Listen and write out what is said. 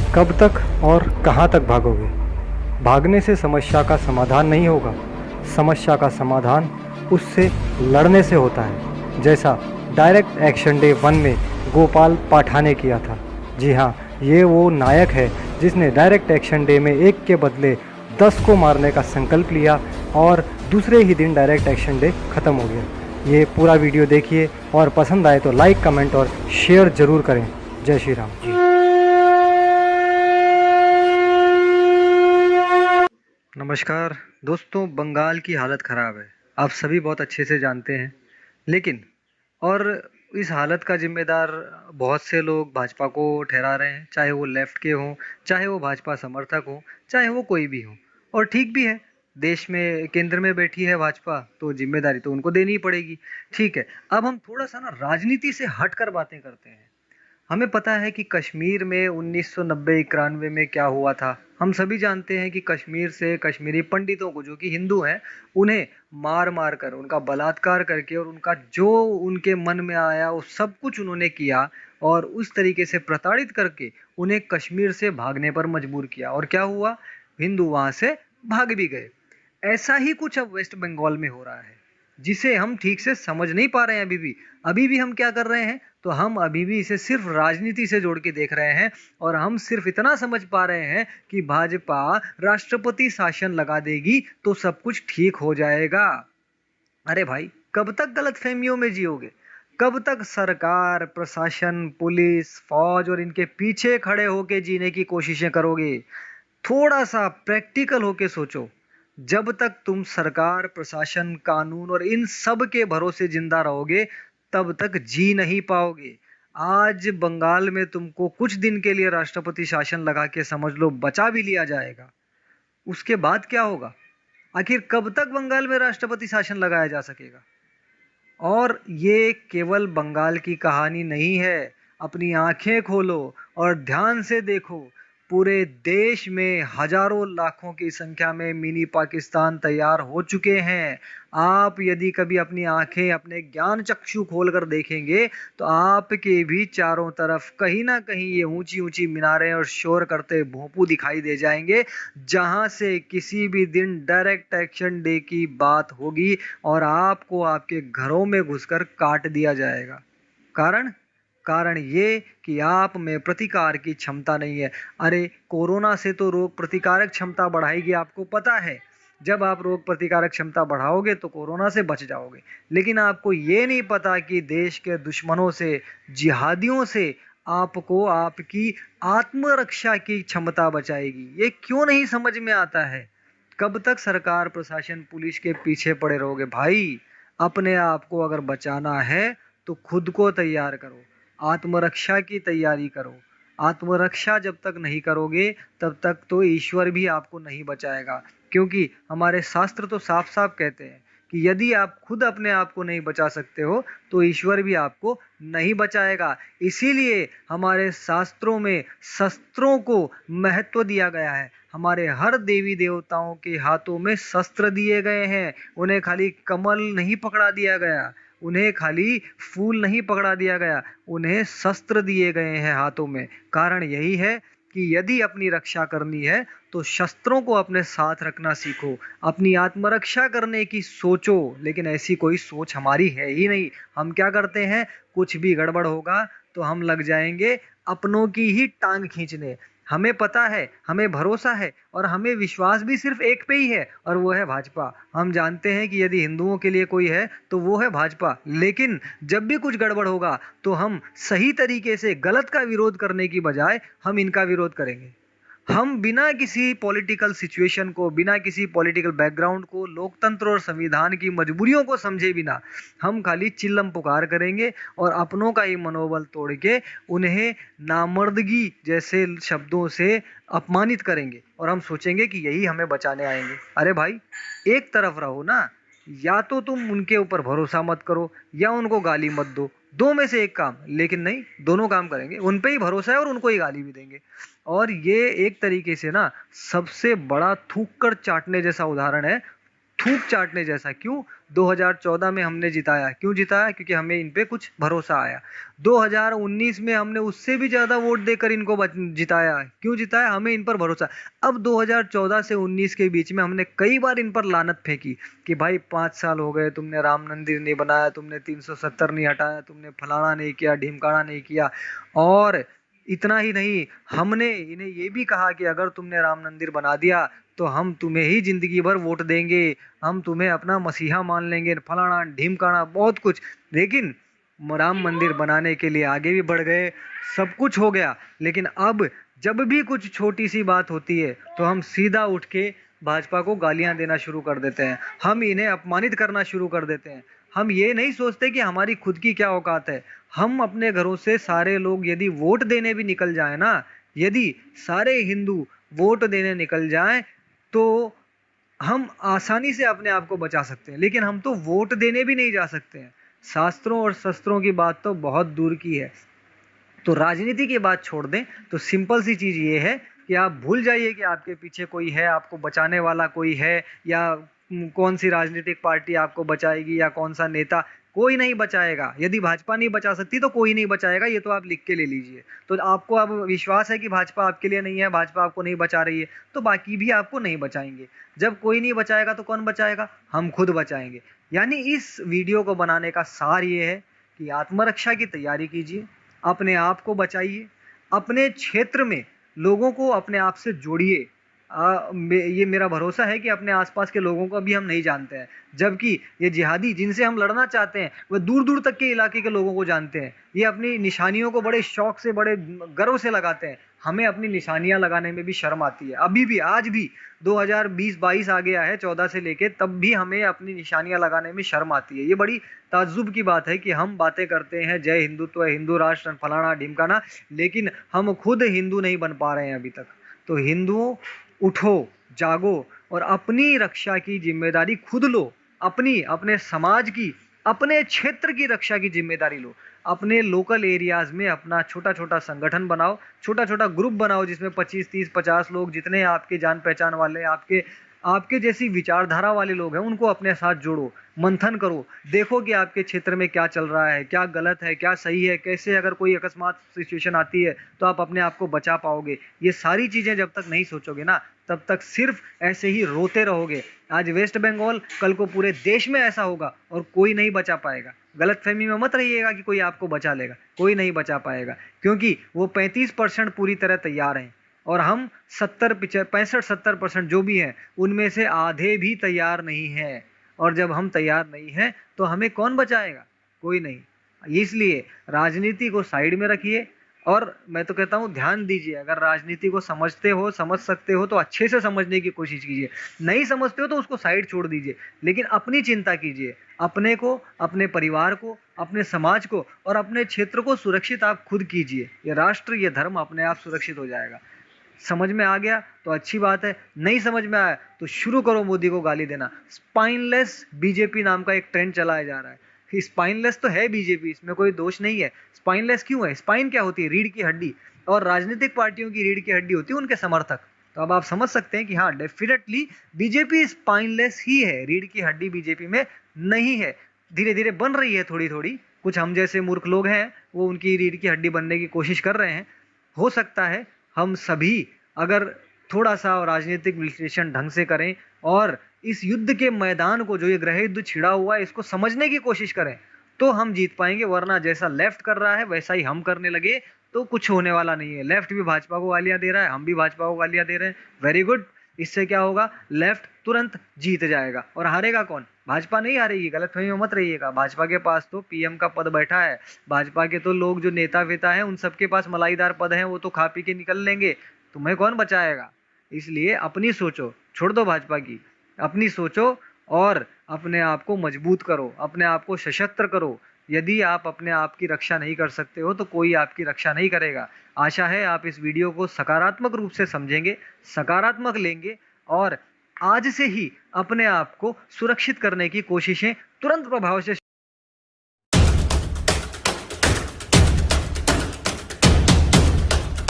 कब तक और कहाँ तक भागोगे? भागने से समस्या का समाधान नहीं होगा। समस्या का समाधान उससे लड़ने से होता है, जैसा डायरेक्ट एक्शन डे 1 में गोपाल पाठा ने किया था। जी हाँ, ये वो नायक है जिसने डायरेक्ट एक्शन डे में एक के बदले 10 को मारने का संकल्प लिया और दूसरे ही दिन डायरेक्ट एक्शन डे ख़त्म हो गया। ये पूरा वीडियो देखिए और पसंद आए तो लाइक, कमेंट और शेयर ज़रूर करें। जय श्री राम जी। नमस्कार दोस्तों, बंगाल की हालत ख़राब है, आप सभी बहुत अच्छे से जानते हैं। लेकिन और इस हालत का जिम्मेदार बहुत से लोग भाजपा को ठहरा रहे हैं, चाहे वो लेफ्ट के हों, चाहे वो भाजपा समर्थक हों, चाहे वो कोई भी हो। और ठीक भी है, देश में केंद्र में बैठी है भाजपा, तो जिम्मेदारी तो उनको देनी ही पड़ेगी। ठीक है, अब हम थोड़ा सा ना राजनीति से हटकर बातें करते हैं। हमें पता है कि कश्मीर में 1990-91 में क्या हुआ था। हम सभी जानते हैं कि कश्मीर से कश्मीरी पंडितों को, जो कि हिंदू हैं, उन्हें मार मार कर, उनका बलात्कार करके और उनका जो उनके मन में आया वो सब कुछ उन्होंने किया और उस तरीके से प्रताड़ित करके उन्हें कश्मीर से भागने पर मजबूर किया। और क्या हुआ? हिंदू वहां से भाग भी गए। ऐसा ही कुछ अब वेस्ट बंगाल में हो रहा है, जिसे हम ठीक से समझ नहीं पा रहे हैं। अभी भी हम क्या कर रहे हैं, तो हम अभी भी इसे सिर्फ राजनीति से जोड़ के देख रहे हैं। और हम सिर्फ इतना समझ पा रहे हैं कि भाजपा राष्ट्रपति शासन लगा देगी तो सब कुछ ठीक हो जाएगा। अरे भाई, कब तक गलतफहमियों में जियोगे? कब तक सरकार, प्रशासन, पुलिस, फौज और इनके पीछे खड़े होके जीने की कोशिशें करोगे? थोड़ा सा प्रैक्टिकल होके सोचो। जब तक तुम सरकार, प्रशासन, कानून और इन सब के भरोसे जिंदा रहोगे, तब तक जी नहीं पाओगे। आज बंगाल में तुमको कुछ दिन के लिए राष्ट्रपति शासन लगा के समझ लो बचा भी लिया जाएगा, उसके बाद क्या होगा? आखिर कब तक बंगाल में राष्ट्रपति शासन लगाया जा सकेगा? और ये केवल बंगाल की कहानी नहीं है। अपनी आंखें खोलो और ध्यान से देखो। पूरे देश में हजारों लाखों की संख्या में मिनी पाकिस्तान तैयार हो चुके हैं। आप यदि कभी अपनी आंखें, अपने ज्ञान चक्षु खोलकर देखेंगे, तो आपके भी चारों तरफ कहीं ना कहीं ये ऊंची ऊंची मीनारें और शोर करते भोंपू दिखाई दे जाएंगे, जहां से किसी भी दिन डायरेक्ट एक्शन डे की बात होगी और आपको आपके घरों में घुसकर काट दिया जाएगा। कारण कारण ये कि आप में प्रतिकार की क्षमता नहीं है। अरे, कोरोना से तो रोग प्रतिकारक क्षमता बढ़ाएगी, आपको पता है। जब आप रोग प्रतिकारक क्षमता बढ़ाओगे तो कोरोना से बच जाओगे। लेकिन आपको ये नहीं पता कि देश के दुश्मनों से, जिहादियों से आपको आपकी आत्मरक्षा की क्षमता बचाएगी। ये क्यों नहीं समझ में आता है? कब तक सरकार, प्रशासन, पुलिस के पीछे पड़े रहोगे? भाई, अपने आप को अगर बचाना है तो खुद को तैयार करो, आत्मरक्षा की तैयारी करो। आत्मरक्षा जब तक नहीं करोगे, तब तक तो ईश्वर भी आपको नहीं बचाएगा। क्योंकि हमारे शास्त्र तो साफ साफ कहते हैं कि यदि आप खुद अपने आप को नहीं बचा सकते हो, तो ईश्वर भी आपको नहीं बचाएगा। इसीलिए हमारे शास्त्रों में शस्त्रों को महत्व दिया गया है। हमारे हर देवी देवताओं के हाथों में शस्त्र दिए गए हैं। उन्हें खाली कमल नहीं पकड़ा दिया गया, उन्हें खाली फूल नहीं पकड़ा दिया गया, उन्हें शस्त्र दिए गए हैं हाथों में। कारण यही है कि यदि अपनी रक्षा करनी है तो शस्त्रों को अपने साथ रखना सीखो, अपनी आत्मरक्षा करने की सोचो। लेकिन ऐसी कोई सोच हमारी है ही नहीं। हम क्या करते हैं, कुछ भी गड़बड़ होगा तो हम लग जाएंगे अपनों की ही टांग खींचने। हमें पता है, हमें भरोसा है और हमें विश्वास भी सिर्फ एक पे ही है, और वो है भाजपा। हम जानते हैं कि यदि हिंदुओं के लिए कोई है तो वो है भाजपा। लेकिन जब भी कुछ गड़बड़ होगा तो हम सही तरीके से गलत का विरोध करने की बजाय हम इनका विरोध करेंगे। हम बिना किसी पॉलिटिकल सिचुएशन को, बिना किसी पॉलिटिकल बैकग्राउंड को, लोकतंत्र और संविधान की मजबूरियों को समझे बिना हम खाली चिल्लम पुकार करेंगे और अपनों का ही मनोबल तोड़ के उन्हें नामर्दगी जैसे शब्दों से अपमानित करेंगे और हम सोचेंगे कि यही हमें बचाने आएंगे। अरे भाई, एक तरफ रहो ना। या तो तुम उनके ऊपर भरोसा मत करो या उनको गाली मत दो, दो में से एक काम। लेकिन नहीं, दोनों काम करेंगे, उन पे ही भरोसा है और उनको ही गाली भी देंगे। और ये एक तरीके से ना सबसे बड़ा थूक कर चाटने जैसा उदाहरण है थूक चाटने जैसा। क्यों? 2014 में हमने जिताया। क्यों जिताया? क्योंकि हमें इन पे कुछ भरोसा आया। 2019 में हमने उससे भी ज्यादा वोट देकर इनको जिताया। क्यों जिताया? हमें इन पर भरोसा। अब 2014 से 19 के बीच में हमने कई बार इन पर लानत फेंकी कि भाई 5 साल हो गए, तुमने राम मंदिर नहीं बनाया, तुमने 370 नहीं हटाया, तुमने फलाना नहीं किया, ढिमकाना नहीं किया। और इतना ही नहीं, हमने इन्हें ये भी कहा कि अगर तुमने राम मंदिर बना दिया तो हम तुम्हें ही जिंदगी भर वोट देंगे, हम तुम्हें अपना मसीहा मान लेंगे, फलाना ढिमकाना बहुत कुछ। लेकिन राम मंदिर बनाने के लिए आगे भी बढ़ गए, सब कुछ हो गया। लेकिन अब जब भी कुछ छोटी सी बात होती है तो हम सीधा उठ के भाजपा को गालियां देना शुरू कर देते हैं, हम इन्हें अपमानित करना शुरू कर देते हैं। हम ये नहीं सोचते कि हमारी खुद की क्या औकात है। हम अपने घरों से सारे लोग यदि वोट देने भी निकल जाए ना, यदि सारे हिंदू वोट देने निकल जाएं तो हम आसानी से अपने आप को बचा सकते हैं। लेकिन हम तो वोट देने भी नहीं जा सकते हैं। शास्त्रों और शस्त्रों की बात तो बहुत दूर की है। तो राजनीति की बात छोड़ दें तो सिंपल सी चीज ये है कि आप भूल जाइए कि आपके पीछे कोई है, आपको बचाने वाला कोई है, या कौन सी राजनीतिक पार्टी आपको बचाएगी, या कौन सा नेता। कोई नहीं बचाएगा। यदि भाजपा नहीं बचा सकती तो कोई नहीं बचाएगा, ये तो आप लिख के ले लीजिए। तो आपको अब विश्वास है कि भाजपा आपके लिए नहीं है, भाजपा आपको नहीं बचा रही है, तो बाकी भी आपको नहीं बचाएंगे। जब कोई नहीं बचाएगा तो कौन बचाएगा? हम खुद बचाएंगे। यानी इस वीडियो को बनाने का सार ये है कि आत्मरक्षा की तैयारी कीजिए, अपने आप को बचाइए, अपने क्षेत्र में लोगों को अपने आप से जोड़िए। ये मेरा भरोसा है कि अपने आसपास के लोगों को भी हम नहीं जानते हैं, जबकि ये जिहादी जिनसे हम लड़ना चाहते हैं वह दूर दूर तक के इलाके के लोगों को जानते हैं। ये अपनी निशानियों को बड़े शौक से, बड़े गर्व से लगाते हैं। हमें अपनी निशानियां लगाने में भी शर्म आती है। अभी भी, आज भी 2020-22 आ गया है, 14 से लेके, तब भी हमें अपनी निशानियां लगाने में शर्म आती है। ये बड़ी ताज्जुब की बात है कि हम बातें करते हैं जय हिंदुत्व, हिंदू राष्ट्र, फलाना ढिमकाना, लेकिन हम खुद हिंदू नहीं बन पा रहे हैं अभी तक। तो हिंदुओं, उठो, जागो और अपनी रक्षा की जिम्मेदारी खुद लो। अपनी, अपने समाज की, अपने क्षेत्र की रक्षा की जिम्मेदारी लो। अपने लोकल एरियाज में अपना छोटा छोटा संगठन बनाओ, छोटा छोटा ग्रुप बनाओ, जिसमें 25, 30, 50 लोग, जितने आपके जान पहचान वाले, आपके आपके जैसी विचारधारा वाले लोग हैं, उनको अपने साथ जोड़ो, मंथन करो, देखो कि आपके क्षेत्र में क्या चल रहा है, क्या गलत है, क्या सही है, कैसे अगर कोई अकस्मात सिचुएशन आती है तो आप अपने आप को बचा पाओगे। ये सारी चीजें जब तक नहीं सोचोगे ना, तब तक सिर्फ ऐसे ही रोते रहोगे। आज वेस्ट बंगाल, कल को पूरे देश में ऐसा होगा और कोई नहीं बचा पाएगा। गलतफहमी में मत रहिएगा कि कोई आपको बचा लेगा, कोई नहीं बचा पाएगा, क्योंकि वो 35% पूरी तरह तैयार हैं और हम 65-70% जो भी हैं उनमें से आधे भी तैयार नहीं है। और जब हम तैयार नहीं हैं तो हमें कौन बचाएगा? कोई नहीं। इसलिए राजनीति को साइड में रखिए और मैं तो कहता हूं ध्यान दीजिए। अगर राजनीति को समझते हो, समझ सकते हो तो अच्छे से समझने की कोशिश कीजिए। नहीं समझते हो तो उसको साइड छोड़ दीजिए, लेकिन अपनी चिंता कीजिए। अपने को, अपने परिवार को, अपने समाज को और अपने क्षेत्र को सुरक्षित आप खुद कीजिए। ये राष्ट्र, ये धर्म अपने आप सुरक्षित हो जाएगा। समझ में आ गया तो अच्छी बात है, नहीं समझ में आया तो शुरू करो मोदी को गाली देना। स्पाइनलेस बीजेपी नाम का एक ट्रेंड चलाया जा रहा है। स्पाइनलेस तो है बीजेपी, इसमें कोई दोष नहीं है। स्पाइनलेस क्यों है? स्पाइन क्या होती है? रीढ़ की हड्डी। और राजनीतिक पार्टियों की रीढ़ की हड्डी होती है उनके समर्थक। तो अब आप समझ सकते हैं कि हाँ, डेफिनेटली बीजेपी स्पाइनलेस ही है, रीढ़ की हड्डी बीजेपी में नहीं है। धीरे धीरे बन रही है, थोड़ी थोड़ी। कुछ हम जैसे मूर्ख लोग हैं वो उनकी रीढ़ की हड्डी बनने की कोशिश कर रहे हैं। हो सकता है हम सभी अगर थोड़ा सा राजनीतिक विश्लेषण ढंग से करें और इस युद्ध के मैदान को, जो ये गृह युद्ध छिड़ा हुआ है, इसको समझने की कोशिश करें तो हम जीत पाएंगे। वरना जैसा लेफ्ट कर रहा है वैसा ही हम करने लगे तो कुछ होने वाला नहीं है। लेफ्ट भी भाजपा को गालियां दे रहा है, हम भी भाजपा को गालियां दे रहे हैं, वेरी गुड। इससे क्या होगा? लेफ्ट तुरंत जीत जाएगा। और हारेगा कौन? भाजपा नहीं हारेगी, गलतफहमी में मत रहिएगा। भाजपा के पास तो पीएम का पद बैठा है, भाजपा के तो लोग जो नेता वेता हैं उन सबके पास मलाईदार पद हैं, वो तो खा पी के निकल लेंगे। तुम्हें कौन बचाएगा? इसलिए अपनी सोचो, छोड़ दो भाजपा की, अपनी सोचो और अपने आप को मजबूत करो, अपने आप को सशस्त्र करो। यदि आप अपने आप की रक्षा नहीं कर सकते हो तो कोई आपकी रक्षा नहीं करेगा। आशा है आप इस वीडियो को सकारात्मक रूप से समझेंगे, सकारात्मक लेंगे और आज से ही अपने आप को सुरक्षित करने की कोशिशें तुरंत प्रभाव से